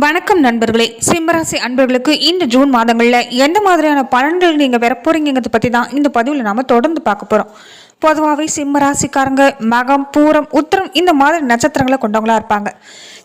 வணக்கம் நண்பர்களே. சிம்மராசி அன்பர்களுக்கு இந்த ஜூன் மாதங்களில் எந்த மாதிரியான பலன்கள் நீங்கள் பெற போறீங்கிறத பற்றி தான் இந்த பதிவில் நாம் தொடர்ந்து பார்க்க போகிறோம். பொதுவாகவே சிம்மராசிக்காரங்க மகம், பூரம், உத்திரம் இந்த மாதிரி நட்சத்திரங்களை கொண்டவங்களா இருப்பாங்க.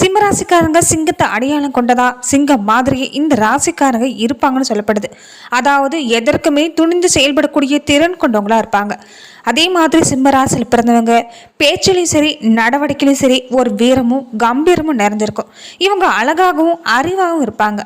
சிம்மராசிக்காரங்க சிங்கத்தை அடையாளம் கொண்டதா சிங்கம் மாதிரியே இந்த ராசிக்காரங்க இருப்பாங்கன்னு சொல்லப்படுது. அதாவது எதற்குமே துணிந்து செயல்படக்கூடிய திறன் கொண்டவங்களா இருப்பாங்க. அதே மாதிரி சிம்மராசியில் பிறந்தவங்க பேச்சிலையும் சரி நடவடிக்கையிலும் சரி ஒரு வீரமும் கம்பீரமும் நிறைஞ்சிருக்கும். இவங்க அழகாகவும் அறிவாகவும் இருப்பாங்க.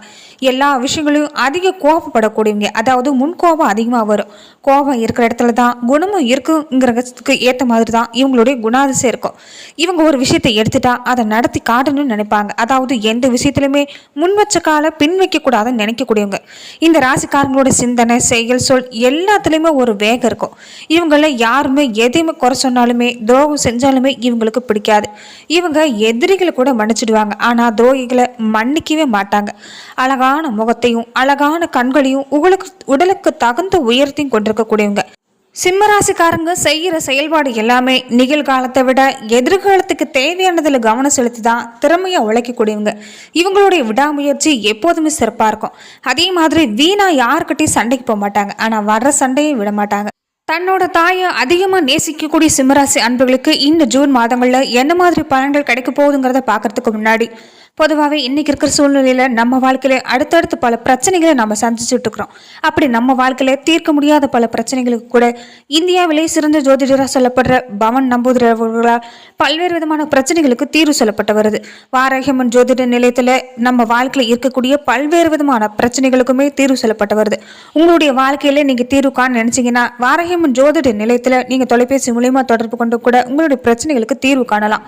எல்லா விஷயங்களையும் அதிக கோபப்படக்கூடியவங்க, அதாவது முன்கோபம் அதிகமாக வரும். கோபம் இருக்கிற இடத்துல தான் குணமும் இருக்குங்கிறதுக்கு ஏற்ற மாதிரி தான் இவங்களுடைய குணாதிசயம் இருக்கும். இவங்க ஒரு விஷயத்தை எடுத்துட்டா அதை நடத்தி காட்டணும்னு நினைப்பாங்க. அதாவது எந்த விஷயத்திலுமே முன் வச்ச கால பின் வைக்கக்கூடாதுன்னு நினைக்கக்கூடியவங்க. இந்த ராசிக்காரங்களோட சிந்தனை, செயல், சொல் எல்லாத்துலேயுமே ஒரு வேகம் இருக்கும். இவங்கள யாருமே எதையுமே குறை சொன்னாலுமே துரோகம் செஞ்சாலுமே இவங்களுக்கு பிடிக்காது. இவங்க எதிரிகளை கூட மன்னிச்சிடுவாங்க, ஆனால் துரோகிகளை மன்னிக்கவே மாட்டாங்க. அழகான முகத்தையும் அழகான கண்களையும் உடலுக்கு தகுந்த உயரத்தையும் கொண்டிருக்கக்கூடியவங்க. சிம்மராசிக்காரங்க செய்கிற செயல்பாடு எல்லாமே நிகழ்காலத்தை விட எதிர்காலத்துக்கு தேவையானதில் கவனம் செலுத்தி தான் திறமையாக உழைக்கக்கூடியவங்க. இவங்களுடைய விடாமுயற்சி எப்போதுமே சிறப்பாக இருக்கும். அதே மாதிரி வீணா யாருக்கிட்டையும் சண்டைக்கு போக மாட்டாங்க, ஆனால் வர்ற சண்டையும் விட மாட்டாங்க. தன்னோட தாயை அதிகமாக நேசிக்கக்கூடிய சிம்மராசி அன்புகளுக்கு இந்த ஜூன் மாதங்களில் என்ன மாதிரி பலன்கள் கிடைக்க போகுதுங்கிறத பார்க்கறதுக்கு முன்னாடி பொதுவாகவே இன்னைக்கு இருக்கிற சூழ்நிலையில் நம்ம வாழ்க்கையில அடுத்தடுத்து பல பிரச்சனைகளை நம்ம சந்திச்சுட்டு இருக்கிறோம். அப்படி நம்ம வாழ்க்கையில தீர்க்க முடியாத பல பிரச்சனைகளுக்கு கூட இந்தியாவிலே சிறந்த ஜோதிடராக சொல்லப்படுற பவன் நம்பூதிரவர்களால் பல்வேறு விதமான பிரச்சனைகளுக்கு தீர்வு சொல்லப்பட்டு வருது. வாராகியம்மன் ஜோதிட நிலையத்தில் நம்ம வாழ்க்கையில் இருக்கக்கூடிய பல்வேறு விதமான பிரச்சனைகளுக்குமே தீர்வு சொல்லப்பட்டு வருது. உங்களுடைய வாழ்க்கையில நீங்க தீர்வு காண நினைச்சீங்கன்னா வாராகியம்மன் ஜோதிட நிலையத்தில் நீங்க தொலைபேசி மூலமா தொடர்பு கொண்டு கூட உங்களுடைய பிரச்சனைகளுக்கு தீர்வு காணலாம்.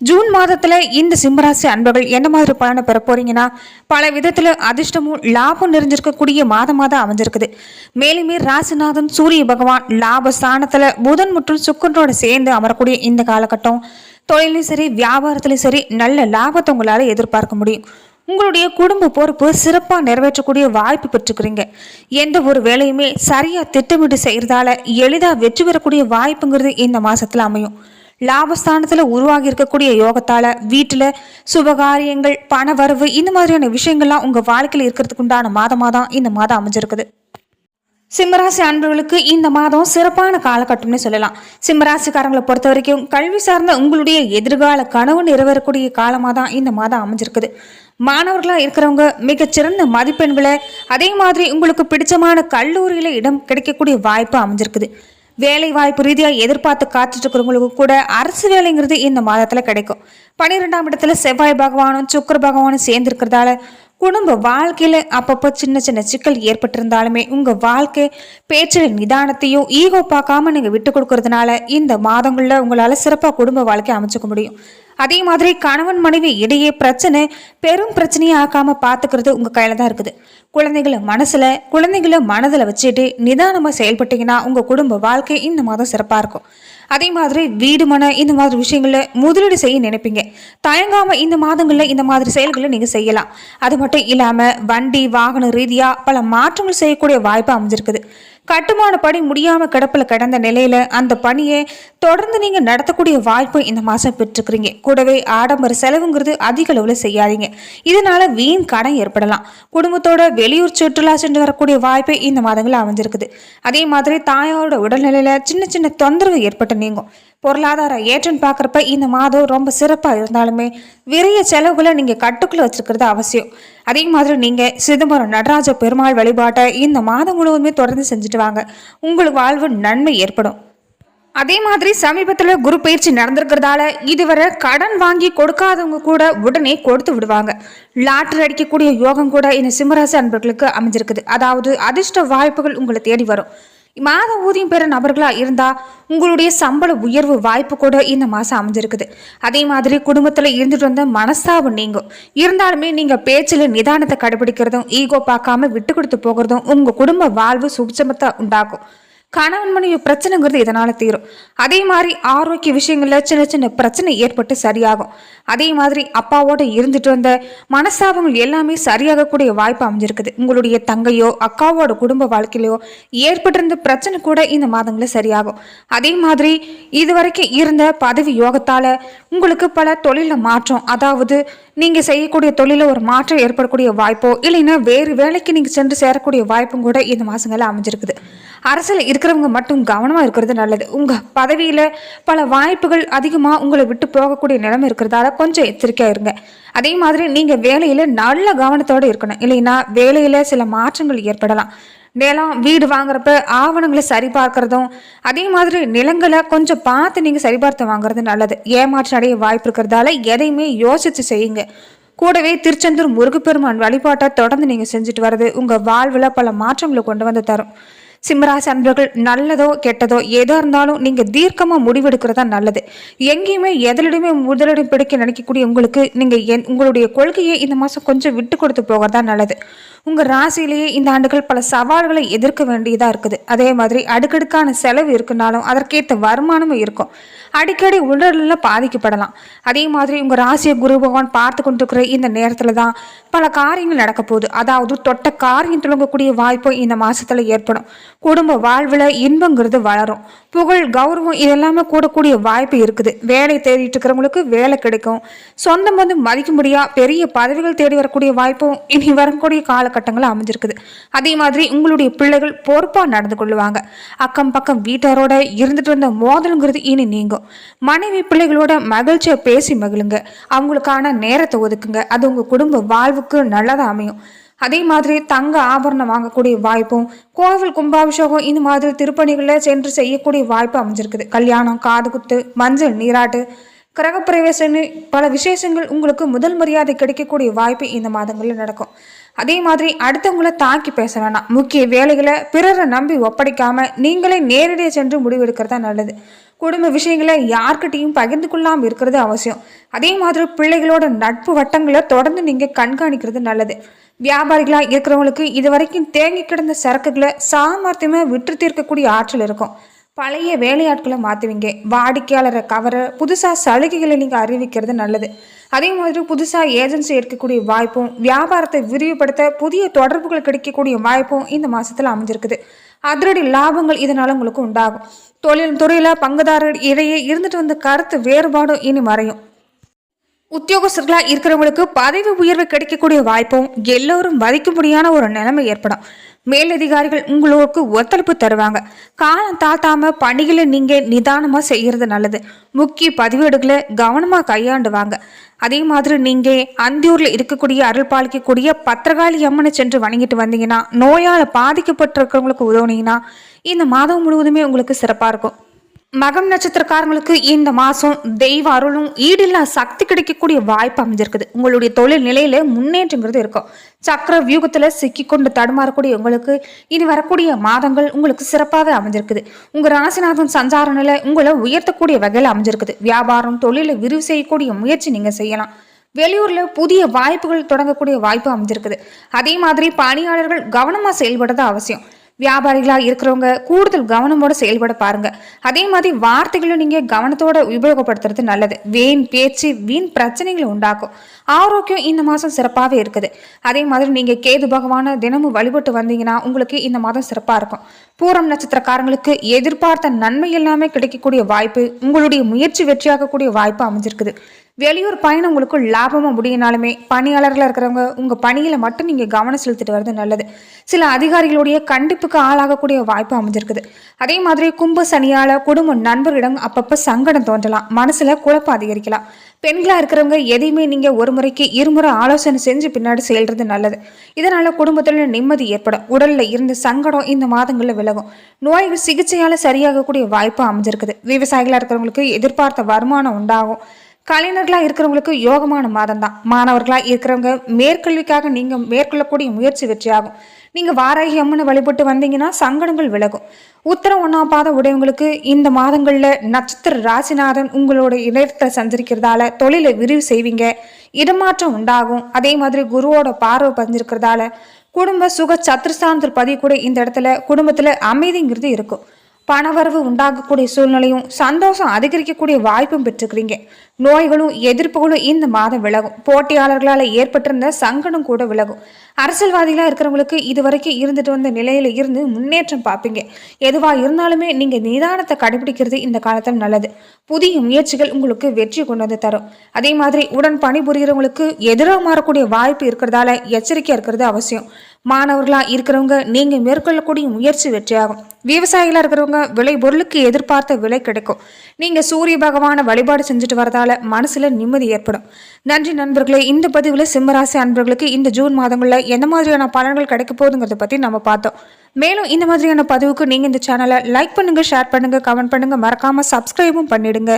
ஜூன் மாதத்துல இந்த சிம்மராசி அன்பர்கள் என்ன மாதிரி பலனை பெற போறீங்கன்னா, பல விதத்துல அதிர்ஷ்டமும் லாபம் நிறைஞ்சிருக்கக்கூடிய மாதமாக தான் அமைஞ்சிருக்குது. மேலுமே ராசிநாதன் சூரிய பகவான் லாபஸ்தானத்துல புதன் மற்றும் சுக்கிரனோட சேர்ந்து அமரக்கூடிய இந்த காலகட்டம் தொழிலையும் சரி வியாபாரத்திலையும் சரி நல்ல லாபத்தை உங்களால எதிர்பார்க்க முடியும். உங்களுடைய குடும்ப பொறுப்பு சிறப்பாக நிறைவேற்றக்கூடிய வாய்ப்பு பெற்றுக்கிறீங்க. எந்த ஒரு வேலையுமே சரியா திட்டமிட்டு செய்யறதால எளிதா வெற்றி பெறக்கூடிய வாய்ப்புங்கிறது இந்த மாசத்துல அமையும். லாபஸ்தானத்துல உருவாகி இருக்கக்கூடிய யோகத்தால வீட்டுல சுபகாரியங்கள், பண வரவு இந்த மாதிரியான விஷயங்கள்லாம் உங்க வாழ்க்கையில் இருக்கிறதுக்கு உண்டான மாதமாக தான் இந்த மாதம் அமைஞ்சிருக்குது. சிம்மராசி அன்பர்களுக்கு இந்த மாதம் சிறப்பான காலகட்டம்னு சொல்லலாம். சிம்மராசிக்காரங்களை பொறுத்த வரைக்கும் கல்வி சார்ந்த உங்களுடைய எதிர்கால கனவு நிறைவேறக்கூடிய காலமாக தான் இந்த மாதம் அமைஞ்சிருக்குது. மாணவர்களாக இருக்கிறவங்க மிகச்சிறந்த மதிப்பெண்களை, அதே மாதிரி உங்களுக்கு பிடிச்சமான கல்லூரியில இடம் கிடைக்கக்கூடிய வாய்ப்பு அமைஞ்சிருக்குது. வேலை வாய்ப்பு ரீதியாக எதிர்பார்த்து காத்துட்டு இருக்கிறவங்களுக்கு கூட அரசு வேலைங்கிறது இந்த மாதத்துல கிடைக்கும். 12ஆம் இடத்துல செவ்வாய் பகவானும் சுக்கிர பகவானும் சேர்ந்து இருக்கிறதால குடும்ப வாழ்க்கையில அப்பப்போ சின்ன சின்ன சிக்கல் ஏற்பட்டிருந்தாலுமே உங்க வாழ்க்கை பேச்சில் நிதானத்தையும் ஈகோ பார்க்காம நீங்க விட்டு கொடுக்கறதுனால இந்த மாதங்கள்ல உங்களால சிறப்பா குடும்ப வாழ்க்கை அமைச்சுக்க முடியும். அதே மாதிரி கணவன் மனைவி இடையே பிரச்சனை பெரும் பிரச்சனையை ஆக்காம பாத்துக்கிறது உங்க கையில தான் இருக்குது. குழந்தைகளை மனதில் வச்சுட்டு நிதானமா செயல்பட்டீங்கன்னா உங்க குடும்ப வாழ்க்கை இந்த மாதம் சிறப்பா இருக்கும். அதே மாதிரி வீடு மன இந்த மாதிரி விஷயங்கள்ல முதலீடு செய்ய நினைப்பீங்க. தயங்காம இந்த மாதங்கள்ல இந்த மாதிரி செயல்களை நீங்க செய்யலாம். அது மட்டும் இல்லாம வண்டி வாகன ரீதியா பல மாற்றங்கள் செய்யக்கூடிய வாய்ப்பு அமைஞ்சிருக்குது. கட்டுமான பணி முடியாம கிடப்புல கிடந்த நிலையில அந்த பணியை தொடர்ந்து நீங்க நடத்தக்கூடிய வாய்ப்பு இந்த மாசம் பெற்றுக்கிறீங்க. கூடவே ஆடம்பர செலவுங்கிறது அதிக அளவுல செய்யாதீங்க. இதனால வீண் கடன் ஏற்படலாம். குடும்பத்தோட வெளியூர் சுற்றுலா சென்று வரக்கூடிய வாய்ப்பு இந்த மாதங்கள் அமைஞ்சிருக்குது. அதே மாதிரி தாயாரோட உடல்நிலையில சின்ன சின்ன தொந்தரவு ஏற்பட்டு நீங்கும். பொருளாதார ஏற்றம் பார்க்குறப்ப இந்த மாதம் ரொம்ப சிறப்பாக இருந்தாலுமே விரைய செலவுகளை நீங்கள் கட்டுக்குள்ளே வச்சிருக்கிறது அவசியம். அதே மாதிரி நீங்கள் சிதம்பரம் நடராஜ பெருமாள் வழிபாட்டை இந்த மாதம் முழுவதுமே தொடர்ந்து செஞ்சுட்டு வாங்க. உங்களுக்கு வாழ்வு நன்மை ஏற்படும். அதே மாதிரி சமீபத்தில் குரு பயிற்சி நடந்திருக்கிறதால இதுவரை கடன் வாங்கி கொடுக்காதவங்க கூட உடனே கொடுத்து விடுவாங்க. லாட்டரி அடிக்கக்கூடிய யோகம் கூட இந்த சிம்மராசி அன்பர்களுக்கு அமைஞ்சிருக்குது. அதாவது அதிர்ஷ்ட வாய்ப்புகள் உங்களை தேடி வரும். மாத ஊதியம் பெற நபர்களா இருந்தா உங்களுடைய சம்பள உயர்வு வாய்ப்பு கூட இந்த மாசம் அமைஞ்சிருக்குது. அதே மாதிரி குடும்பத்துல இருந்துட்டு வந்த மனஸ்தாபம் நீங்கும். இருந்தாலுமே நீங்க பேச்சுல நிதானத்தை கடைபிடிக்கிறதும் ஈகோ பார்க்காம விட்டு கொடுத்து போகிறதும் உங்க குடும்ப வாழ்வு சுபிச்சமத்தை உண்டாக்கும். கணவன் மனைவி பிரச்சனைங்கிறது இதனால தீரும். அதே மாதிரி ஆரோக்கிய விஷயங்கள்ல சின்ன சின்ன பிரச்சனை ஏற்பட்டு சரியாகும். அதே மாதிரி அப்பாவோட இருந்துட்டு வந்த மனஸ்தாபங்கள் எல்லாமே சரியாகக்கூடிய வாய்ப்பு அமைஞ்சிருக்குது. உங்களுடைய தங்கையோ அக்காவோட குடும்ப வாழ்க்கையிலையோ ஏற்பட்டிருந்த பிரச்சனை கூட இந்த மாதங்களில் சரியாகும். அதே மாதிரி இதுவரைக்கும் இருந்த பதவி யோகத்தால உங்களுக்கு பல தொழில மாற்றம், அதாவது நீங்க செய்யக்கூடிய தொழில ஒரு மாற்றம் ஏற்படக்கூடிய வாய்ப்போ இல்லைன்னா வேறு வேலைக்கு நீங்க சென்று சேரக்கூடிய வாய்ப்பும் கூட இந்த மாசங்கள்ல அமைஞ்சிருக்குது. அரசியல் இருக்கிறவங்க மட்டும் கவனமா இருக்கிறது நல்லது. உங்க பதவியில பல வாய்ப்புகள் அதிகமா உங்களை விட்டு போகக்கூடிய நிலைமை இருக்கிறதால கொஞ்சம் எச்சரிக்கையா இருங்க. அதே மாதிரி நீங்க வேலையில நல்ல கவனத்தோட இருக்கணும், இல்லைன்னா வேலையில சில மாற்றங்கள் ஏற்படலாம். நிலம் வீடு வாங்குறப்ப ஆவணங்களை சரிபார்க்கறதும், அதே மாதிரி நிலங்களை கொஞ்சம் பார்த்து நீங்க சரிபார்த்து வாங்குறது நல்லது. ஏமாற்றம் அடைய வாய்ப்பு இருக்கிறதால எதையுமே யோசிச்சு செய்யுங்க. கூடவே திருச்செந்தூர் முருகப்பெருமான் வழிபாட்டை தொடர்ந்து நீங்க செஞ்சுட்டு வர்றது உங்க வாழ்வுல பல மாற்றங்களை கொண்டு வந்து தரும். சிம்மராசி அன்பர்கள், நல்லதோ கெட்டதோ எதா இருந்தாலும் நீங்க தீர்க்கமா முடிவெடுக்கிறதா நல்லது. எங்கேயுமே எதிலுமே முதலிடம் பிடிக்க நினைக்கக்கூடிய உங்களுக்கு நீங்க உங்களுடைய கொள்கையை இந்த மாசம் கொஞ்சம் விட்டு கொடுத்து போகிறதா நல்லது. உங்க ராசியிலேயே இந்த ஆண்டுகள் பல சவால்களை எதிர்க்க வேண்டியதா இருக்குது. அதே மாதிரி அடுக்கடுக்கான செலவு இருக்குனாலும் அதற்கேற்ற வருமானமும் இருக்கும். அடிக்கடி உடல்ல பாதிக்கப்படலாம். அதே மாதிரி உங்க ராசியை குரு பகவான் பார்த்து கொண்டிருக்கிற இந்த நேரத்துல தான் பல காரியங்கள் நடக்க போகுது. அதாவது தொட்ட காரியம் தொடங்கக்கூடிய வாய்ப்பு இந்த மாசத்துல ஏற்படும். குடும்ப வாழ்வுல இன்பங்கிறது வளரும். புகழ் கௌரவம் இதெல்லாமே கூடக்கூடிய வாய்ப்பு இருக்குது. வேலை தேடிட்டு இருக்கிறவங்களுக்கு வேலை கிடைக்கும். சொந்தம் வந்து மதிக்க முடியா பெரிய பதவிகள் தேடி வரக்கூடிய வாய்ப்பும் இனி வரக்கூடிய காலகட்டங்கள் அமைஞ்சிருக்குது. அதே மாதிரி உங்களுடைய பிள்ளைகள் பொறுப்பா நடந்து கொள்ளுவாங்க. அக்கம் பக்கம் வீட்டாரோட இருந்துட்டு வந்த மோதலுங்கிறது இனி நீங்கும். மனைவி பிள்ளைகளோட மகிழ்ச்சியை பேசி மகிழுங்க. அவங்களுக்கான நேரத்தை ஒதுக்குங்க. அது உங்க குடும்ப வாழ்வுக்கு நல்லதா அமையும். அதே மாதிரி தங்க ஆபரணம் வாங்கக்கூடிய வாய்ப்பும், கோவில் கும்பாபிஷேகம் இந்த மாதிரி திருப்பணிகளில் சென்று செய்யக்கூடிய வாய்ப்பு அமைஞ்சிருக்குது. கல்யாணம், காது குத்து, மஞ்சள் நீராட்டு, கிரகப்பிரவேசன்னு பல விசேஷங்கள் உங்களுக்கு முதல் மரியாதை கிடைக்கக்கூடிய வாய்ப்பு இந்த மாதங்களில் நடக்கும். அதே மாதிரி அடுத்தவங்களை தாக்கி பேச வேணாம். முக்கிய வேலைகளை பிறரை நம்பி ஒப்படைக்காம நீங்களே நேரடியாக சென்று முடிவெடுக்கிறதா நல்லது. குடும்ப விஷயங்களை யார்கிட்டையும் பகிர்ந்து கொள்ளாமல் இருக்கிறது அவசியம். அதே மாதிரி பிள்ளைகளோட நட்பு வட்டங்களை தொடர்ந்து நீங்கள் கண்காணிக்கிறது நல்லது. வியாபாரிகளாக இருக்கிறவங்களுக்கு இது வரைக்கும் தேங்கி கிடந்த சரக்குகளை சாமர்த்தியமாக விற்று தீர்க்கக்கூடிய ஆற்றல் இருக்கும். பழைய வேலையாட்களை மாற்றுவீங்க. வாடிக்கையாளரை கவர புதுசாக சலுகைகளை நீங்கள் அறிவிக்கிறது நல்லது. அதே மாதிரி புதுசாக ஏஜென்சி எடுக்கக்கூடிய வாய்ப்பும், வியாபாரத்தை விரிவுபடுத்த புதிய தொடர்புகள் கிடைக்கக்கூடிய வாய்ப்பும் இந்த மாதத்தில் அமைஞ்சிருக்குது. அதிரடி லாபங்கள் இதனால் உங்களுக்கு உண்டாகும். துறையில் பங்குதாரர் இடையே இருந்துட்டு வந்த கருத்து வேறுபாடும் இனி மறையும். உத்தியோகஸ்தர்களா இருக்கிறவங்களுக்கு பதவி உயர்வு கிடைக்கக்கூடிய வாய்ப்பும், எல்லோரும் மதிக்கும்படியான ஒரு நிலைமை ஏற்படும். மேலதிகாரிகள் உங்களுக்கு ஒத்துழைப்பு தருவாங்க. காலம் தாத்தாம பணிகளை நீங்க நிதானமா செய்யறது நல்லது. முக்கிய பதிவேடுகளை கவனமா கையாண்டுவாங்க. அதே மாதிரி நீங்க அந்தியூர்ல இருக்கக்கூடிய அருள் பாலிக்கக்கூடிய பத்திரகாளி அம்மனை சென்று வணங்கிட்டு வந்தீங்கன்னா, நோயால பாதிக்கப்பட்டிருக்கிறவங்களுக்கு உதவுனீங்கன்னா இந்த மாதம் முழுவதுமே உங்களுக்கு சிறப்பா இருக்கும். மகம் நட்சத்திரக்காரங்களுக்கு இந்த மாசம் தெய்வ அருளும் ஈடில்லா சக்தி கிடைக்கக்கூடிய வாய்ப்பு அமைஞ்சிருக்குது. உங்களுடைய தொழில் நிலையில முன்னேற்றங்கிறது இருக்கும். சக்கர வியூகத்துல சிக்கி கொண்டு தடுமாறக்கூடிய உங்களுக்கு இனி வரக்கூடிய மாதங்கள் உங்களுக்கு சிறப்பாக அமைஞ்சிருக்குது. உங்க ராசிநாதன் சஞ்சார நிலை உங்களை உயர்த்தக்கூடிய வகையில் அமைஞ்சிருக்குது. வியாபாரம் தொழிலை விரிவு செய்யக்கூடிய முயற்சி நீங்க செய்யலாம். வெளியூர்ல புதிய வாய்ப்புகள் தொடங்கக்கூடிய வாய்ப்பு அமைஞ்சிருக்குது. அதே மாதிரி பணியாளர்கள் கவனமா செயல்படுறது அவசியம். வியாபாரிகளாக இருக்கிறவங்க கூடுதல் கவனமோட செயல்பட பாருங்க. அதே மாதிரி வார்த்தைகளை நீங்க கவனத்தோட உபயோகப்படுத்துறது நல்லது. வீண் பேச்சு வீண் பிரச்சனைகளை உண்டாக்கும். ஆரோக்கியம் இந்த மாதம் சிறப்பாகவே இருக்குது. அதே மாதிரி நீங்க கேது பகவான தினமும் வழிபட்டு வந்தீங்கன்னா உங்களுக்கு இந்த மாதம் சிறப்பாக இருக்கும். பூரம் நட்சத்திரக்காரங்களுக்கு எதிர்பார்த்த நன்மை எல்லாமே கிடைக்கக்கூடிய வாய்ப்பு, உங்களுடைய முயற்சி வெற்றியாகக்கூடிய வாய்ப்பு அமைஞ்சிருக்குது. வெளியூர் பயணம் உங்களுக்கு லாபமாக முடியினாலுமே பணியாளர்களாக இருக்கிறவங்க உங்கள் பணியில் மட்டும் நீங்கள் கவனம் செலுத்திட்டு வர்றது நல்லது. சில அதிகாரிகளுடைய கண்டிப்புக்கு ஆளாகக்கூடிய வாய்ப்பு அமைஞ்சிருக்குது. அதே மாதிரி கும்ப சனியால் குடும்ப நண்பர்களிடம் அப்பப்போ சங்கடம் தோன்றலாம். மனசில் குழப்பம் அதிகரிக்கலாம். பெண்களாக இருக்கிறவங்க எதையுமே நீங்கள் ஒரு முறைக்கு இருமுறை ஆலோசனை செஞ்சு பின்னாடி செயல்றது நல்லது. இதனால் குடும்பத்தில் நிம்மதி ஏற்படும். உடலில் இருந்த சங்கடம் இந்த மாதங்களில் விலகும். நோய்கள் சிகிச்சையால் சரியாகக்கூடிய வாய்ப்பு அமைஞ்சிருக்குது. விவசாயிகளாக இருக்கிறவங்களுக்கு எதிர்பார்த்த வருமானம் உண்டாகும். கலைஞர்களாக இருக்கிறவங்களுக்கு யோகமான மாதம் தான். மாணவர்களாக இருக்கிறவங்க மேற்கல்விக்காக நீங்கள் மேற்கொள்ளக்கூடிய முயற்சி வெற்றியாகும். நீங்கள் வாராகி அம்மனை வழிபட்டு வந்தீங்கன்னா சங்கடங்கள் விலகும். உத்தரம் 1ஆம் பாதம் உடையவங்களுக்கு இந்த மாதங்களில் நட்சத்திர ராசிநாதன் உங்களோட இடத்தை சஞ்சரிக்கிறதால தொழிலை விரிவு செய்வீங்க. இடமாற்றம் உண்டாகும். அதே மாதிரி குருவோட பார்வை பதிஞ்சிருக்கிறதால குடும்ப சுக சத்துருஸ்தானத்தில் பதியக்கூடிய இந்த இடத்துல குடும்பத்தில் அமைதிங்கிறது இருக்கும். பணவரவு உண்டாகக்கூடிய சூழ்நிலையும் சந்தோஷம் அதிகரிக்கக்கூடிய வாய்ப்பும் பெற்றுக்கிறீங்க. நோய்களும் எதிர்ப்புகளும் இந்த மாதம் விலகும். போட்டியாளர்களால் ஏற்பட்டிருந்த சங்கடம் கூட விலகும். அரசியல்வாதிகளாக இருக்கிறவங்களுக்கு இதுவரைக்கும் இருந்துட்டு வந்த நிலையில இருந்து முன்னேற்றம் பார்ப்பீங்க. எதுவா இருந்தாலுமே நீங்க நிதானத்தை கடைபிடிக்கிறது இந்த காலத்தில் நல்லது. புதிய முயற்சிகள் உங்களுக்கு வெற்றி கொண்டு வந்து தரும். அதே மாதிரி உடன் பணிபுரியறவங்களுக்கு எதிராக மாறக்கூடிய வாய்ப்பு இருக்கிறதால எச்சரிக்கையா இருக்கிறது அவசியம். மாணவர்களா இருக்கிறவங்க நீங்க மேற்கொள்ளக்கூடிய முயற்சி வெற்றியாகும். விவசாயிகளா இருக்கிறவங்க விளை பொருளுக்கு எதிர்பார்த்த விலை கிடைக்கும். நீங்க சூரிய பகவான வழிபாடு செஞ்சுட்டு வரதால மனசுல நிம்மதி ஏற்படும். நன்றி நண்பர்களே. இந்த பதிவுல சிம்மராசி அன்பர்களுக்கு இந்த ஜூன் மாதங்கள்ல எந்த மாதிரியான பலன்கள் கிடைக்க போகுதுங்கிறத பத்தி நம்ம பார்த்தோம். மேலும் இந்த மாதிரியான பதிவுக்கு நீங்க இந்த சேனலை லைக் பண்ணுங்க, ஷேர் பண்ணுங்க, கமெண்ட் பண்ணுங்க, மறக்காம சப்ஸ்கிரைபும் பண்ணிடுங்க.